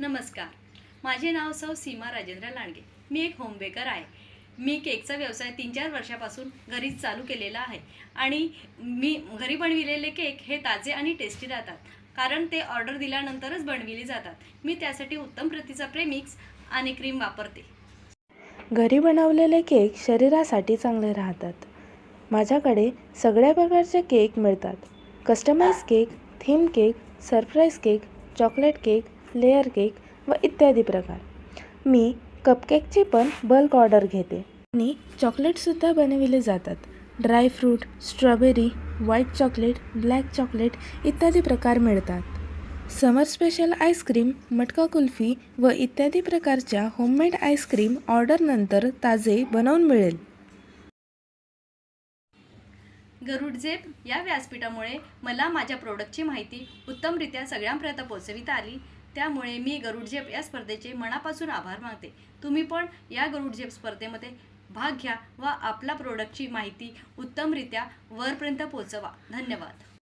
नमस्कार. माझे नाव सौ सीमा राजेंद्र लांडगे. मी एक होम बेकर आहे. मी केकचा व्यवसाय 3-4 वर्षापासून घरीच चालू केलेला आहे आणि मी घरी बनविलेले केक हे ताजे आणि टेस्टी राहतात, कारण ते ऑर्डर दिल्यानंतरच बनविले जातात. मी त्यासाठी उत्तम प्रतीचा प्रेमिक्स आणि क्रीम वापरते. घरी बनवलेले केक शरीरासाठी चांगले राहतात. माझ्याकडे सगळ्या प्रकारचे केक मिळतात. Customise cake, theme cake, surprise cake, chocolate cake, layer cake व इत्यादी प्रकार. मी कपकेकची पण बल्क ऑर्डर घेते आणि चॉकलेटसुद्धा बनविले जातात. Dry fruit, strawberry, white chocolate, black chocolate इत्यादी प्रकार मिळतात. समर स्पेशल आईस्क्रीम, मटका कुल्फी व इत्यादी प्रकारच्या होममेड आईस्क्रीम ऑर्डरनंतर ताजे बनवून मिळेल. गरुड झेप या व्यासपीठामुळे मला माझ्या प्रोडक्टची माहिती उत्तमरित्या सगळ्यांपर्यंत पोहोचविता आली. त्यामुळे मी गरुड झेप या स्पर्धेचे मनापासून आभार मानते. तुम्ही पण या गरुड झेप स्पर्धेमध्ये भाग घ्या व आपला प्रोडक्टची माहिती उत्तमरित्या वरपर्यंत पोहोचवा. धन्यवाद.